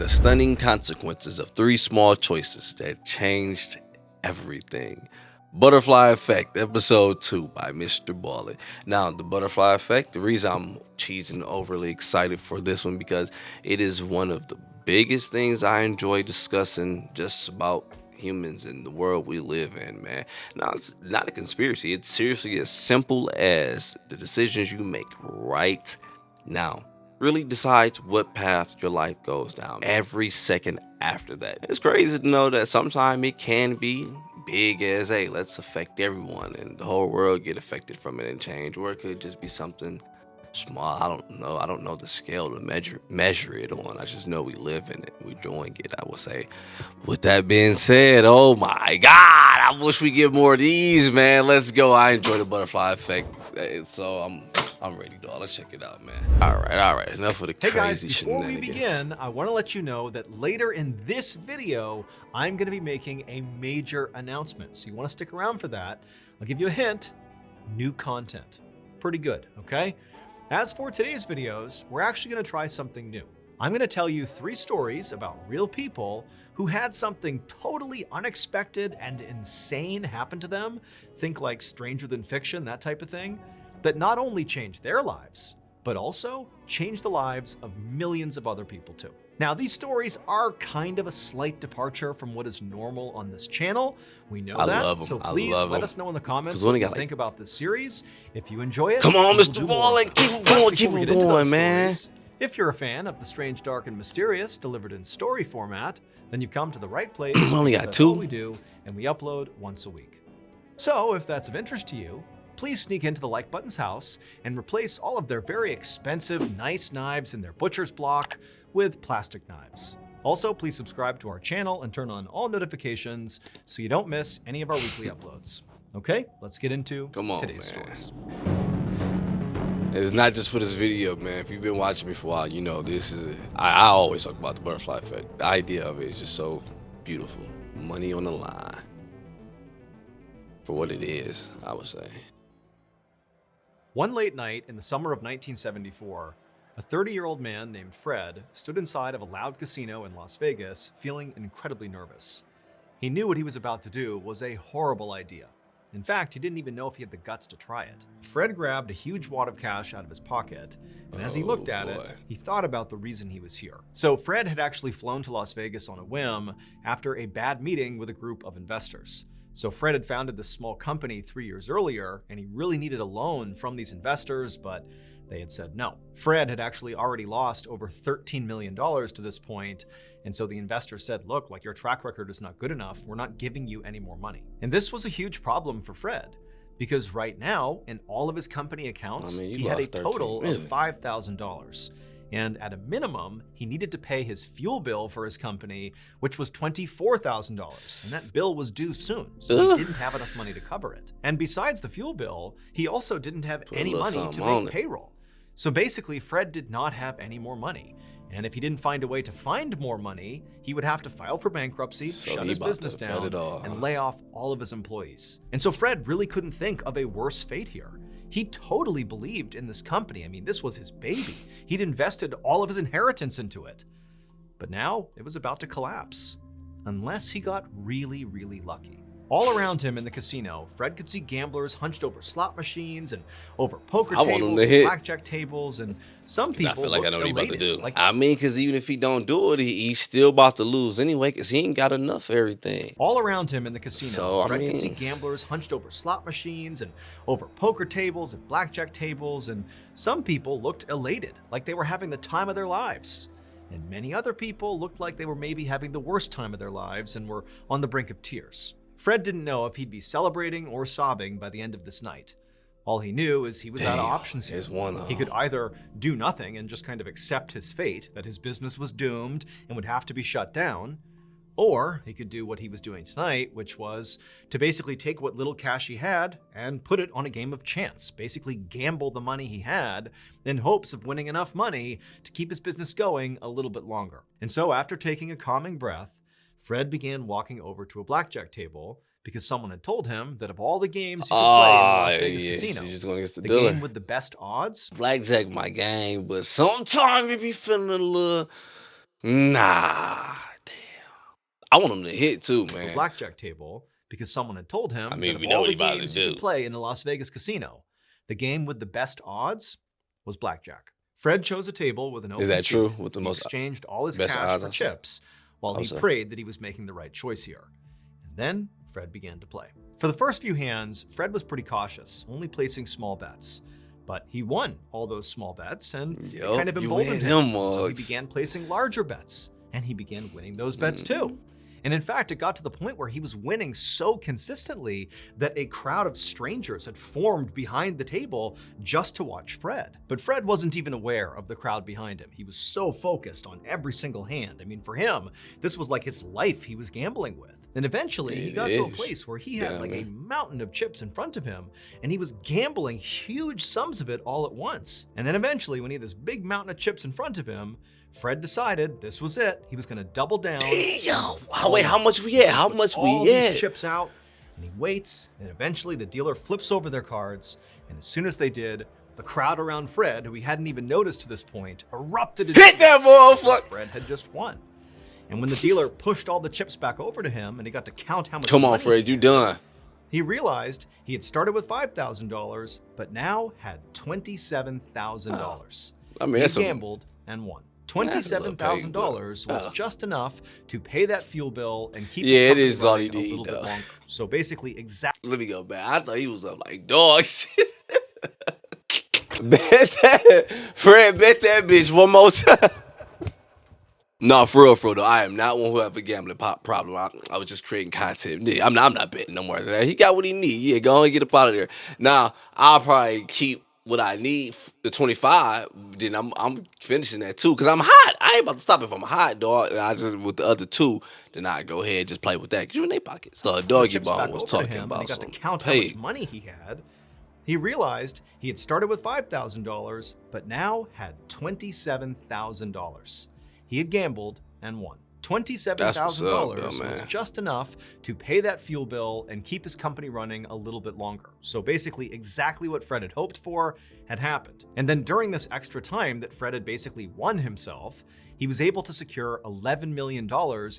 The stunning consequences of 3 small choices that changed everything. Butterfly Effect, episode 2 by MrBallen. Now, the butterfly effect, the reason I'm cheesing overly excited for this one because it is one of the biggest things I enjoy discussing just about humans and the world we live in, man. Now, it's not a conspiracy. It's seriously as simple as the decisions you make right now really decides what path your life goes down every second after that. It's crazy to know that sometimes it can be big as, hey, let's affect everyone and the whole world get affected from it and change, or it could just be something small. I don't know the scale to measure it on. I just know we live in it, we're doing it, I would say. With that being said, oh my god, I wish we get more of these, man. Let's go. I enjoy the butterfly effect, so I'm ready, dog. Let's check it out, man. All right. Enough of the Hey crazy guys, before we shenanigans. begin, I want to let you know that later in this video, I'm going to be making a major announcement. So you want to stick around for that. I'll give you a hint. New content. Pretty good, okay? As for today's videos, we're actually going to try something new. I'm going to tell you 3 stories about real people who had something totally unexpected and insane happen to them. Think like stranger than fiction, that type of thing. That not only changed their lives, but also changed the lives of millions of other people too. Now, these stories are kind of a slight departure from what is normal on this channel. We know I that, love 'em. so I please love let 'em. us know in the comments 'Cause we what only you got, like- think about this series. If you enjoy it, Come on, we'll Mr. do more Ballen, of keep them. it But going, before keep we it get into going, those man. stories, if you're a fan of the strange, dark, and mysterious delivered in story format, then you've come to the right place. We only because got that's 2. all we do, and we upload once a week. So if that's of interest to you, please sneak into the like button's house and replace all of their very expensive, nice knives in their butcher's block with plastic knives. Also, please subscribe to our channel and turn on all notifications so you don't miss any of our weekly uploads. Okay, let's get into Come on, today's man. stories. It's not just for this video, man. If you've been watching me for a while, you know this is. I always talk about the butterfly effect. The idea of it is just so beautiful. Money on the line. For what it is, I would say. One late night in the summer of 1974, a 30-year-old man named Fred stood inside of a loud casino in Las Vegas, feeling incredibly nervous. He knew what he was about to do was a horrible idea. In fact, he didn't even know if he had the guts to try it. Fred grabbed a huge wad of cash out of his pocket, and as he looked at boy. it, he thought about the reason he was here. So Fred had actually flown to Las Vegas on a whim after a bad meeting with a group of investors. So Fred had founded this small company 3 years earlier, and he really needed a loan from these investors, but they had said no. Fred had actually already lost over $13 million to this point, and so the investors said, look, like your track record is not good enough, we're not giving you any more money. And this was a huge problem for Fred, because right now, in all of his company accounts, I mean, you he had a lost 13 total of million. $5,000. And at a minimum, he needed to pay his fuel bill for his company, which was $24,000. And that bill was due soon, so he Ugh. didn't have enough money to cover it. And besides the fuel bill, he also didn't have Put a any little money to something on make it. payroll. So basically, Fred did not have any more money. And if he didn't find a way to find more money, he would have to file for bankruptcy, So shut he his about business to bet down, it all, and huh? lay off all of his employees. And so Fred really couldn't think of a worse fate here. He totally believed in this company. I mean, this was his baby. He'd invested all of his inheritance into it. But now it was about to collapse, unless he got really, really lucky. All around him in the casino, Fred could see gamblers hunched over slot machines and over poker I want him tables to and hit. blackjack tables, and some people I feel like I looked know what he about to elated, do. like I mean, because even if he don't do it, he's still about to lose anyway, because he ain't got enough of everything. all around him in the casino, So, I Fred could see mean- gamblers hunched over slot machines and over poker tables and blackjack tables, and some people looked elated, like they were having the time of their lives. And many other people looked like they were maybe having the worst time of their lives and were on the brink of tears. Fred didn't know if he'd be celebrating or sobbing by the end of this night. All he knew is he was out of Damn, options here. here's one of He could them. either do nothing and just kind of accept his fate, that his business was doomed and would have to be shut down, or he could do what he was doing tonight, which was to basically take what little cash he had and put it on a game of chance, basically gamble the money he had in hopes of winning enough money to keep his business going a little bit longer. And so after taking a calming breath, Fred began walking over to a blackjack table because someone had told him that of all the games he could play in the Las Vegas yeah, casino, she's just going against the the dealer. game with the best odds Blackjack my game, but sometimes if you feeling a little Nah, damn. I want him to hit too, A man. blackjack table because someone had told him I mean, that we of know all what the he about to games you do. could play in the Las Vegas casino, the game with the best odds was blackjack. Fred chose a table with an open Is that seat. true? With the He most exchanged all his best cash odds, for I say? chips while he say. prayed that he was making the right choice here. And then Fred began to play. For the first few hands, Fred was pretty cautious, only placing small bets. But he won all those small bets, and it kind of you emboldened win him. them So he mugs. began placing larger bets, and he began winning those bets too. And in fact, it got to the point where he was winning so consistently that a crowd of strangers had formed behind the table just to watch Fred. But Fred wasn't even aware of the crowd behind him. He was so focused on every single hand. I mean, for him, this was like his life he was gambling with. And eventually, he got to a place where he had like a mountain of chips in front of him, and he was gambling huge sums of it all at once. And then eventually, when he had this big mountain of chips in front of him, Fred decided this was it. He was going to double down. Yo, wait, how much we at? How much all we these at? chips out, and he waits, and eventually the dealer flips over their cards, and as soon as they did, the crowd around Fred, who he hadn't even noticed to this point, erupted in Hit that motherfucker! Fred had just won. And when the dealer pushed all the chips back over to him, and he got to count how much Come on, money Fred, he you had, done. he realized he had started with $5,000, but now had $27,000. I mean, He that's gambled and won. $27,000 was just enough to pay that fuel bill and keep his it company is all he running a need, little bit though. longer. So basically, exactly. Let me go back. I thought he was up like dog shit. Bet that, Fred, bet that bitch one more time. No, for real, though. I am not one who have a gambling problem. I was just creating content. Yeah, I'm not betting no more. He got what he need. Yeah, go on and get up out of there. Now, I'll probably keep what I need, the 25. Then I'm finishing that too, because I'm hot. I ain't about to stop if I'm hot, dog. And I just, with the other two, then I go ahead and just play with that, because you in their pockets. So Doggy chips Bone back was over to talking him, about and he got some to count how much money he had. He realized he had started with $5,000, but now had $27,000. He had gambled and won. $27,000 was man. just enough to pay that fuel bill and keep his company running a little bit longer. So basically, exactly what Fred had hoped for had happened. And then during this extra time that Fred had basically won himself, he was able to secure $11 million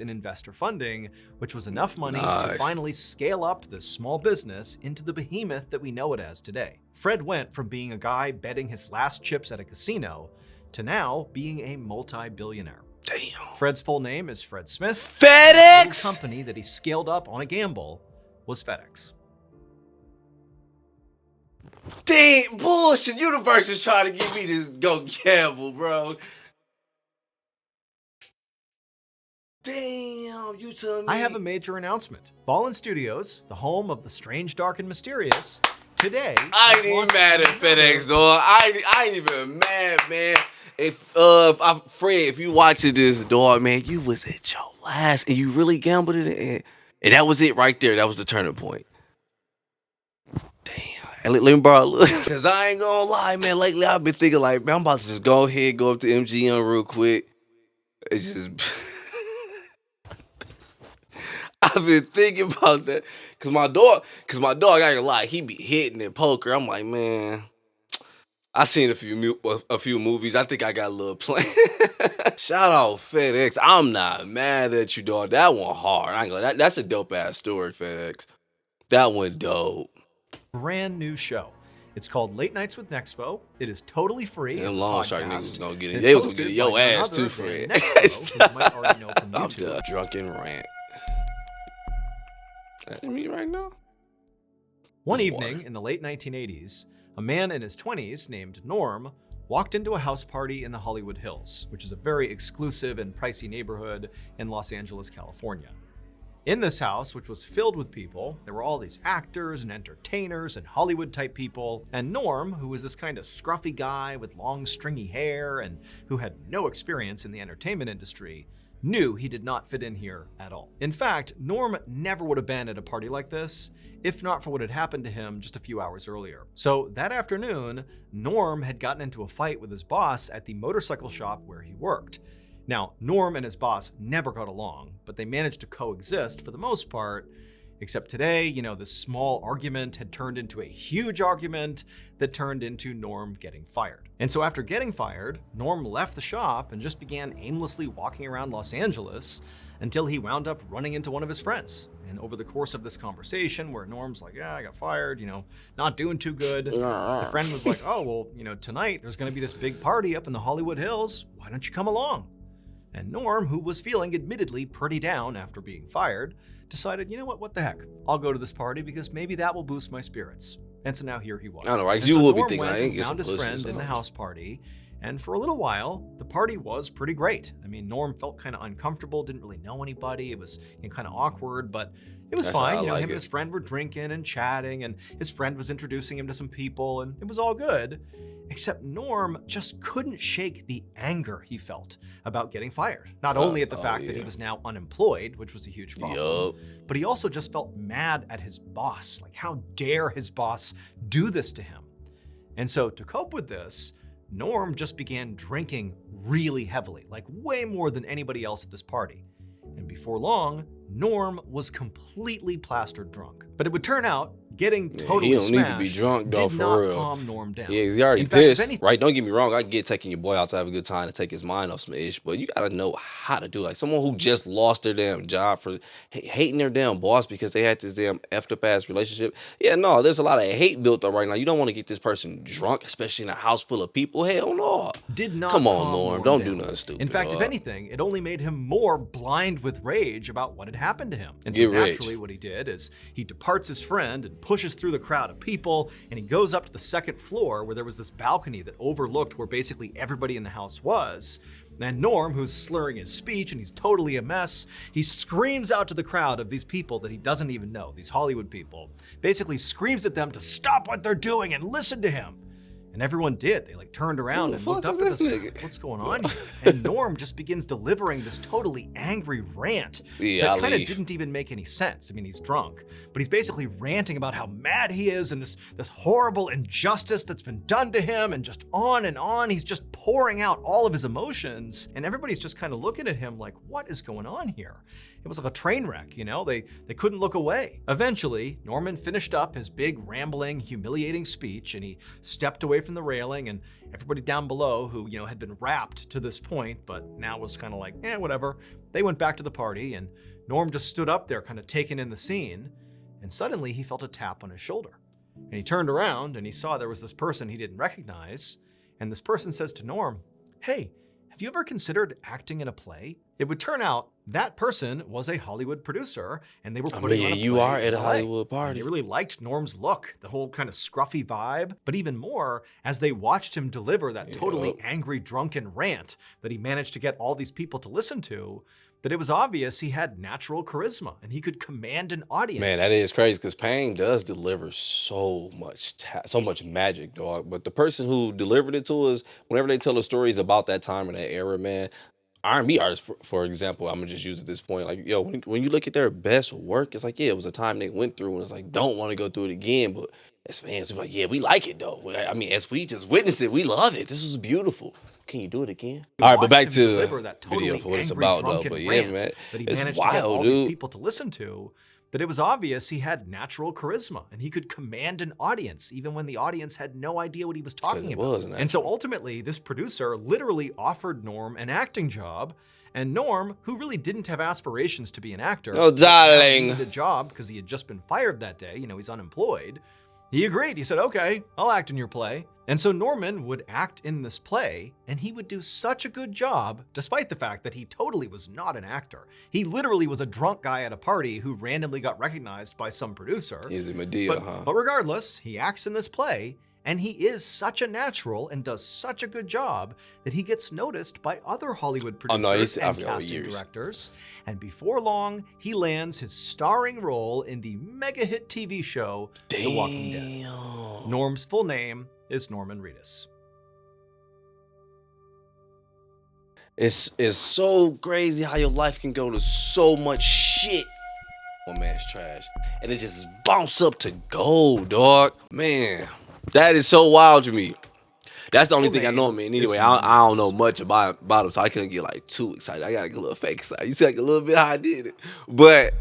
in investor funding, which was enough money to finally scale up this small business into the behemoth that we know it as today. Fred went from being a guy betting his last chips at a casino to now being a multi-billionaire. Damn. Fred's full name is Fred Smith. FedEx! The company that he scaled up on a gamble was FedEx. Damn, bullshit. Universe is trying to get me to go gamble, bro. Damn, you telling me? I have a major announcement. Ballen Studios, the home of the strange, dark, and mysterious, today. I ain't even mad at FedEx, dog. I ain't even mad, man. Fred, if you watching this, dog, man, you was at your last, and you really gambled it, and that was it right there. That was the turning point. Damn. And let me borrow a look. Cause I ain't gonna lie, man. Lately I've been thinking like, man, I'm about to just go ahead, go up to MGM real quick. It's just I've been thinking about that. Cause my dog, I ain't gonna lie, he be hitting in poker. I'm like, man, I seen a few movies. I think I got a little plan. Shout out FedEx. I'm not mad at you, dog. That one hard. I ain't gonna. That's a dope ass story, FedEx. That one dope. Brand new show. It's called Late Nights with Nexpo. It is totally free. And It's Long Shark podcast. niggas was gonna get it. It's They was gonna hosted get it. by Yo none ass other too, than Fred. Nexpo, who you might already know from I'm YouTube. the drunken rant. That me right now? One It's evening water. in the late 1980s, a man in his 20s named Norm walked into a house party in the Hollywood Hills, which is a very exclusive and pricey neighborhood in Los Angeles, California. In this house, which was filled with people, there were all these actors and entertainers and Hollywood-type people, and Norm, who was this kind of scruffy guy with long stringy hair and who had no experience in the entertainment industry, knew he did not fit in here at all. In fact, Norm never would have been at a party like this if not for what had happened to him just a few hours earlier. So that afternoon, Norm had gotten into a fight with his boss at the motorcycle shop where he worked. Now, Norm and his boss never got along, but they managed to coexist for the most part, Except today, this small argument had turned into a huge argument that turned into Norm getting fired. And so after getting fired, Norm left the shop and just began aimlessly walking around Los Angeles until he wound up running into one of his friends. And over the course of this conversation where Norm's like, yeah, I got fired, not doing too good. The friend was like, oh, well, tonight there's going to be this big party up in the Hollywood Hills. Why don't you come along? And Norm, who was feeling admittedly pretty down after being fired, decided, you know what the heck? I'll go to this party because maybe that will boost my spirits. And so now here he was. I know, right? And You so will be Norm thinking, went I ain't and get found some his pussy, friend so. in the house party. And for a little while, the party was pretty great. I mean, Norm felt kind of uncomfortable, didn't really know anybody. It was kind of awkward, but it was That's fine. how I like Him and it. his friend were drinking and chatting, and his friend was introducing him to some people, and it was all good. Except Norm just couldn't shake the anger he felt about getting fired. Not only at the fact that he was now unemployed, which was a huge problem, but he also just felt mad at his boss. Like, how dare his boss do this to him? And so to cope with this, Norm just began drinking really heavily, like way more than anybody else at this party. And before long, Norm was completely plastered drunk. But it would turn out getting totally he don't smashed need to be drunk, though, did for not real. calm Norm down. Yeah, he already In fact, if pissed, anything- right? Don't get me wrong. I get taking your boy out to have a good time to take his mind off some ish, but you gotta know how to do it. Like someone who just lost their damn job for hating their damn boss because they had this damn effed up ass relationship. Yeah, no, there's a lot of hate built up right now. You don't want to get this person drunk, especially in a house full of people. Hell no. Did not Come on, calm Norm. Don't do down. nothing stupid. In fact, dog. if anything, it only made him more blind with rage about what had happened to him. And so Get rich. naturally what he did is he departs his friend and pushes through the crowd of people, and he goes up to the second floor where there was this balcony that overlooked where basically everybody in the house was. And Norm, who's slurring his speech and he's totally a mess, he screams out to the crowd of these people that he doesn't even know, these Hollywood people, basically screams at them to stop what they're doing and listen to him. And everyone did. They turned around Who the and looked fuck up is at this this. nigga? What's going on here? And Norm just begins delivering this totally angry rant Yeah, that I'll kind of leave. didn't even make any sense. I mean, he's drunk, but he's basically ranting about how mad he is and this horrible injustice that's been done to him, and just on and on. He's just pouring out all of his emotions, and everybody's just kind of looking at him like, what is going on here? It was like a train wreck, They couldn't look away. Eventually, Norman finished up his big, rambling, humiliating speech, and he stepped away from the railing, and everybody down below who, had been wrapped to this point, but now was kind of like, whatever. They went back to the party, and Norm just stood up there kind of taking in the scene, and suddenly he felt a tap on his shoulder. And he turned around, and he saw there was this person he didn't recognize, and this person says to Norm, "Hey, have you ever considered acting in a play?" It would turn out that person was a Hollywood producer, and they were putting on a you play are in at a LA. Hollywood And party. they really liked Norm's look, the whole kind of scruffy vibe, but even more as they watched him deliver that totally angry, drunken rant that he managed to get all these people to listen to, that it was obvious he had natural charisma and he could command an audience. Man, that is crazy because Payne does deliver so much magic, dog. But the person who delivered it to us, whenever they tell the stories about that time and that era, man, R&B artists, for example, I'm gonna just use at this point, like, yo, when you look at their best work, it's like, yeah, it was a time they went through, and it's like, don't want to go through it again, but as fans, we're like, yeah, we like it though. I mean, as we just witnessed it, we love it. This is beautiful. Can you do it again? All right, but back Watched him to deliver the that totally video for what it's angry, about, though. drunken But yeah, rant man, that he it's managed to get all wild, these dude. people to listen to, that it was obvious he had natural charisma and he could command an audience even when the audience had no idea what he was talking it about. was And so ultimately, this producer literally offered Norm an acting job, and Norm, who really didn't have aspirations to be an actor, Oh, but now darling. needed a job because he had just been fired that day, he's unemployed. He agreed. He said, "Okay, I'll act in your play." And so Norman would act in this play, and he would do such a good job, despite the fact that he totally was not an actor. He literally was a drunk guy at a party who randomly got recognized by some producer. He's a Medea, But regardless, he acts in this play, and he is such a natural and does such a good job that he gets noticed by other Hollywood producers I and forgot what casting years. directors. And before long, he lands his starring role in the mega hit TV show, The Walking Dead. Norm's full name is Norman Reedus. It's so crazy how your life can go to so much shit. One man's trash, and it just bounce up to gold, dog. Man, that is so wild to me. That's the only thing I know, man. Anyway, I don't know much about him, so I couldn't get like too excited. I got like a little fake excited. You see like a little bit how I did it, but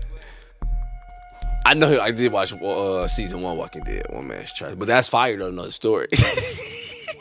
I know I did watch season 1 Walking Dead. One man's trash, but that's fire though. Another story.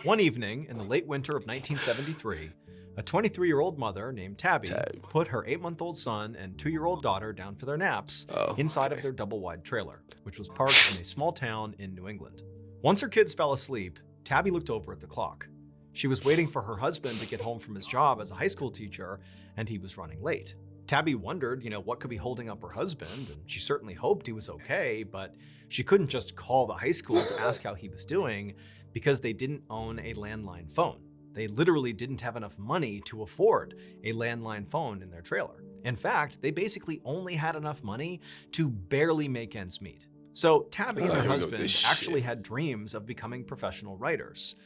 One evening in the late winter of 1973, a 23-year-old mother named Tabby put her 8-month-old son and 2-year-old daughter down for their naps inside of their double-wide trailer, which was parked in a small town in New England. Once her kids fell asleep, Tabby looked over at the clock. She was waiting for her husband to get home from his job as a high school teacher, and he was running late. Tabby wondered, what could be holding up her husband, and she certainly hoped he was okay, but she couldn't just call the high school to ask how he was doing because they didn't own a landline phone. They literally didn't have enough money to afford a landline phone in their trailer. In fact, they basically only had enough money to barely make ends meet. So Tabby and her husband actually had dreams of becoming professional writers.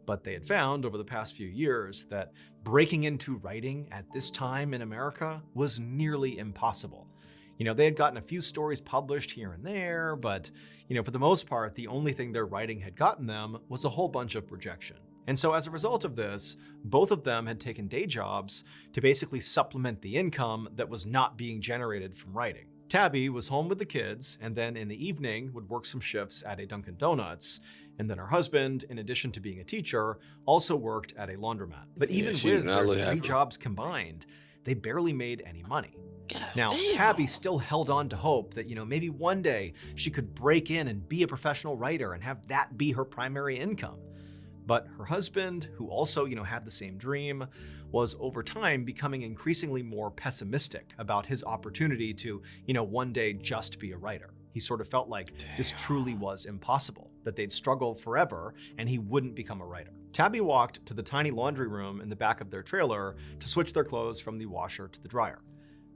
But they had found over the past few years that breaking into writing at this time in America was nearly impossible. They had gotten a few stories published here and there, but, for the most part, the only thing their writing had gotten them was a whole bunch of rejection. And so as a result of this, both of them had taken day jobs to basically supplement the income that was not being generated from writing. Tabby was home with the kids, and then in the evening would work some shifts at a Dunkin' Donuts. And then her husband, in addition to being a teacher, also worked at a laundromat. But even with their 3 jobs combined, they barely made any money. Now, Tabby still held on to hope that, maybe one day she could break in and be a professional writer and have that be her primary income. But her husband, who also, had the same dream, was over time becoming increasingly more pessimistic about his opportunity to, one day just be a writer. He sort of felt like this truly was impossible, that they'd struggle forever and he wouldn't become a writer. Tabby walked to the tiny laundry room in the back of their trailer to switch their clothes from the washer to the dryer.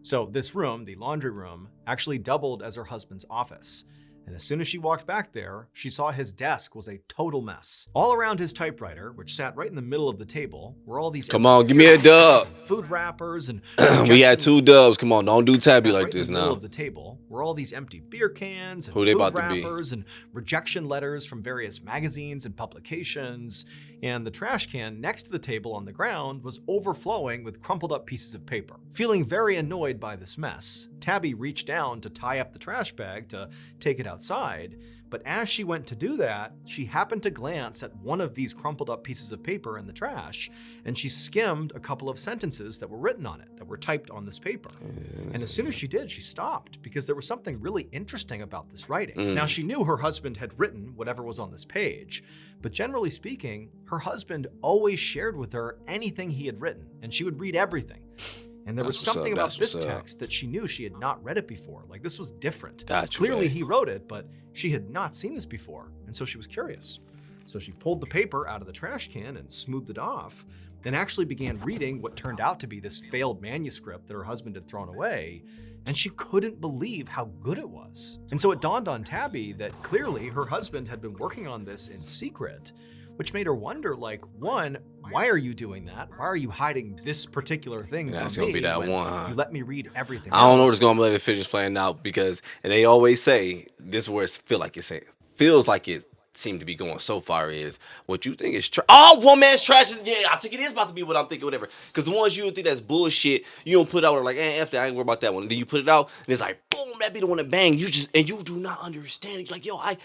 So this room, the laundry room, actually doubled as her husband's office. And as soon as she walked back there, she saw his desk was a total mess. All around his typewriter, which sat right in the middle of the table, were all these Come on, give me a dub. Food wrappers and we had 2 dubs. Come on, don't do Tabby like this now. In the middle of the table were all these empty beer cans and Who they food about to be? wrappers and rejection letters from various magazines and publications. And the trash can next to the table on the ground was overflowing with crumpled up pieces of paper. Feeling very annoyed by this mess, Tabby reached down to tie up the trash bag to take it outside, but as she went to do that, she happened to glance at one of these crumpled up pieces of paper in the trash, and she skimmed a couple of sentences that were written on it, that were typed on this paper. And as soon as she did, she stopped, because there was something really interesting about this writing. Now, she knew her husband had written whatever was on this page, but generally speaking, her husband always shared with her anything he had written, and she would read everything. And there was something about this text that she knew she had not read it before. Like, this was different. Clearly he wrote it, but she had not seen this before. And so she was curious. So she pulled the paper out of the trash can and smoothed it off, then actually began reading what turned out to be this failed manuscript that her husband had thrown away. And she couldn't believe how good it was. And so it dawned on Tabby that clearly her husband had been working on this in secret, which made her wonder, like, one, why are you doing that? Why are you hiding this particular thing from me? That's gonna be that one, huh? You let me read everything I don't know else. what's gonna let it finish playing out because, and they always say this is where it feels like it seemed to be going so far is what you think is trash. Oh, one man's trash is, yeah, I think it is about to be what I'm thinking, whatever. Because the ones you would think that's bullshit, you don't put out, or like, F that, I ain't worried about that one. Then you put it out, and it's like, boom, that be the one that bang. You do not understand. You're like, yo, I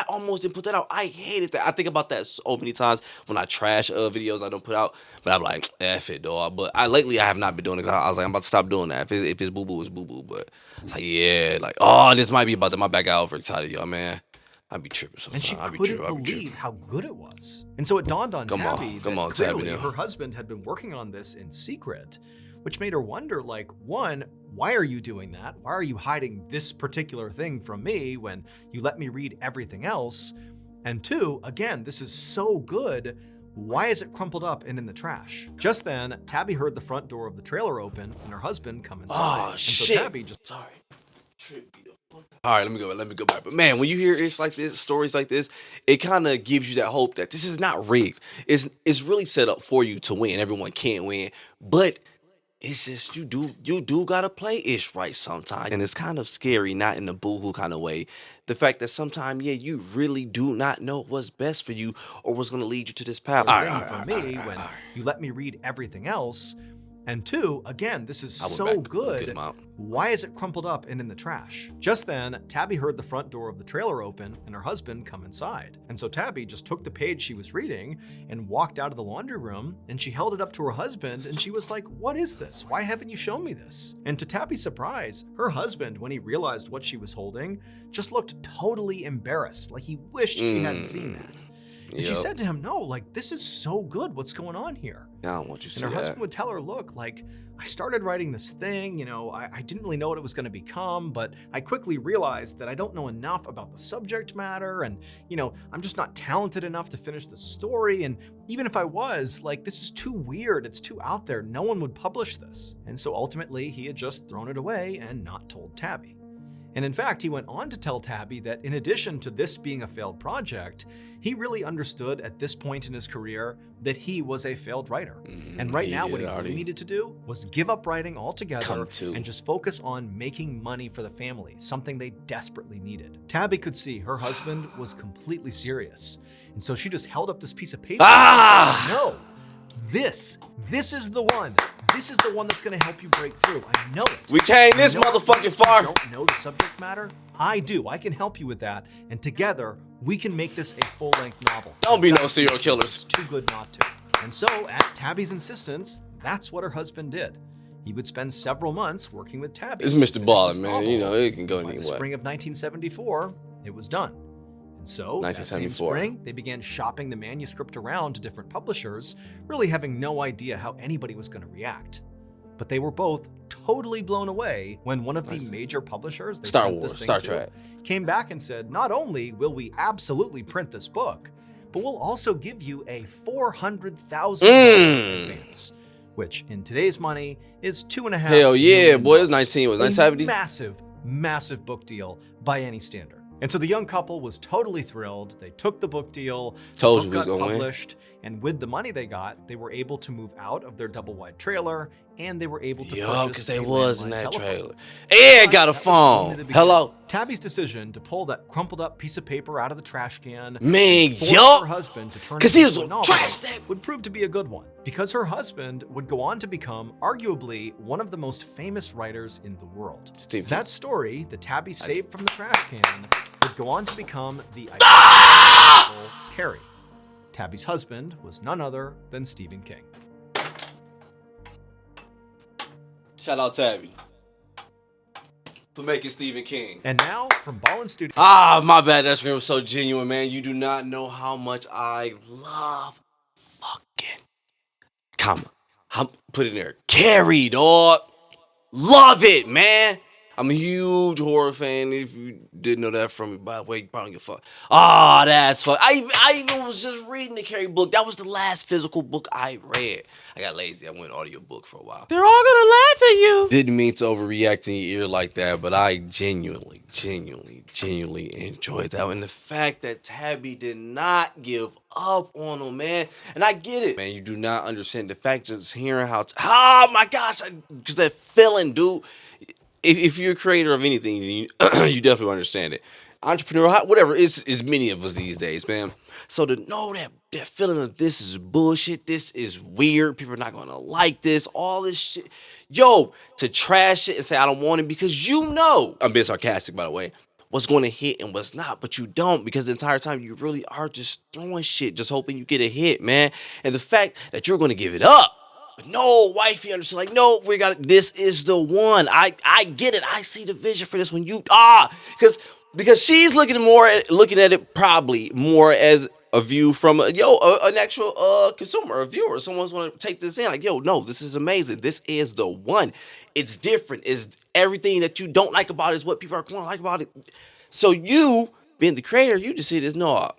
almost didn't put that out. I hated that. I think about that so many times when I trash videos I don't put out. But I'm like, F it, dog. But lately I have not been doing it. I was like, I'm about to stop doing that. If it's boo-boo, it's boo-boo. But it's like, yeah, like, oh, this might be about that. My back out overexcited, y'all, man. I'd be tripping sometimes. And she couldn't believe how good it was. And so it dawned on Tabby that clearly her husband had been working on this in secret, which made her wonder, like, one, why are you doing that? Why are you hiding this particular thing from me when you let me read everything else? And two, again, this is so good. Why is it crumpled up and in the trash? Just then, Tabby heard the front door of the trailer open and her husband come inside. Oh, shit. So Tabby just... Sorry. All right, let me go back. But man, when you hear it's like this, stories like this, it kind of gives you that hope that this is not rigged. It's really set up for you to win. Everyone can't win, but it's just you do gotta play ish right sometimes, and it's kind of scary, not in a boohoo kind of way. The fact that sometimes, yeah, you really do not know what's best for you or what's gonna lead you to this path. For me, when you let me read everything else. And 2, again, this is I went so back a good good. amount. Why is it crumpled up and in the trash? Just then, Tabby heard the front door of the trailer open and her husband come inside. And so Tabby just took the page she was reading and walked out of the laundry room, and she held it up to her husband and she was like, "What is this? Why haven't you shown me this?" And to Tabby's surprise, her husband, when he realized what she was holding, just looked totally embarrassed, like he wished she hadn't seen that. And she said to him, "No, like, this is so good. What's going on here?" I don't want you to see And her that. husband would tell her, "Look, like, I started writing this thing, I didn't really know what it was going to become, but I quickly realized that I don't know enough about the subject matter, and, I'm just not talented enough to finish the story, and even if I was, like, this is too weird, it's too out there, no one would publish this." And so ultimately, he had just thrown it away and not told Tabby. And in fact, he went on to tell Tabby that in addition to this being a failed project, he really understood at this point in his career that he was a failed writer. And right now, what he really needed to do was give up writing altogether and just focus on making money for the family, something they desperately needed. Tabby could see her husband was completely serious. And so she just held up this piece of paper and said, "No, this is the one. This is the one that's going to help you break through. I know it. We came this motherfucking far. You don't know the subject matter? I do. I can help you with that. And together, we can make this a full-length novel. Don't be no serial killers. It's too good not to." And so, at Tabby's insistence, that's what her husband did. He would spend several months working with Tabby. It's MrBallen, man. It can go By the anywhere. spring of 1974, it was done. And so, that same 1974. spring, they began shopping the manuscript around to different publishers, really having no idea how anybody was going to react. But they were both totally blown away when one of the major publishers, they Star sent Wars, this thing Star to, Trek, came back and said, "Not only will we absolutely print this book, but we'll also give you a $400,000 advance," which in today's money is $2.5 Hell yeah, million. boy. It was 1970. Massive, massive book deal by any standard. And so the young couple was totally thrilled. They took the book deal. Told the you book we was got gonna win. published, and with the money they got, they were able to move out of their double-wide trailer, and they were able to purchase because they a was in landline that telephone. trailer. And got a That was only phone. the beginning. Hello. Tabby's decision to pull that crumpled up piece of paper out of the trash can, Man, and force yup. her husband to turn 'Cause it he into was a novel, trash that. would prove to be a good one, because her husband would go on to become arguably one of the most famous writers in the world. Steve. That story, the Tabby saved from the trash can, would go on to become the Ah! iconic novel Carrie. Tabby's husband was none other than Stephen King. Shout out Tabby for making Stephen King. And now, from Ballen Studios. Ah, my bad. That scream was so genuine, man. You do not know how much I love fucking put it in there. Carrie, dog. Love it, man. I'm a huge horror fan. If you didn't know that from me, by the way, you probably give a fuck. Ah, that's fuck. I even was just reading the Carrie book. That was the last physical book I read. I got lazy. I went audio book for a while. They're all gonna laugh at you. Didn't mean to overreact in your ear like that, but I genuinely enjoyed that. And the fact that Tabby did not give up on him, man. And I get it, man. You do not understand the fact just hearing how. Oh my gosh, because that feeling, dude. If you're a creator of anything, you definitely understand it. Entrepreneur, whatever, it's many of us these days, man. So to know that feeling of this is bullshit, this is weird, people are not gonna like this, all this shit. Yo, to trash it and say I don't want it because you know, I'm being sarcastic by the way, what's going to hit and what's not, but you don't because the entire time you really are just throwing shit, just hoping you get a hit, man. And the fact that you're going to give it up. But no, wifey understood. Like, no, we got it. This is the one. I get it. I see the vision for this when you because she's looking at it probably more as a view from an actual consumer, a viewer. Someone's going to take this in. Like, yo, no, this is amazing. This is the one. It's different. It's everything that you don't like about it is what people are going to like about it. So you, being the creator, you just see this. No.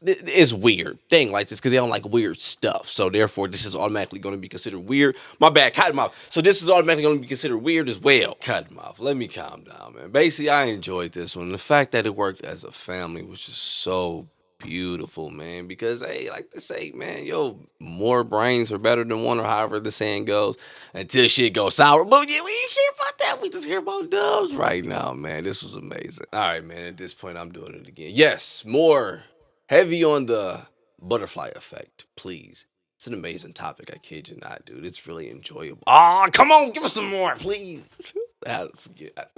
It's weird thing like this because they don't like weird stuff. So therefore, this is automatically going to be considered weird. My bad, cut him off. So this is automatically going to be considered weird as well. Cut him off. Let me calm down, man. Basically, I enjoyed this one. The fact that it worked as a family was just so beautiful, man. Because hey, like they say, man, yo, more brains are better than one, or however the saying goes. Until shit goes sour. But yeah, we ain't hear about that. We just hear about dubs right now, man. This was amazing. All right, man. At this point, I'm doing it again. Yes, more. Heavy on the butterfly effect, please. It's an amazing topic. I kid you not, dude. It's really enjoyable. Ah, come on, give us some more, please. I forget.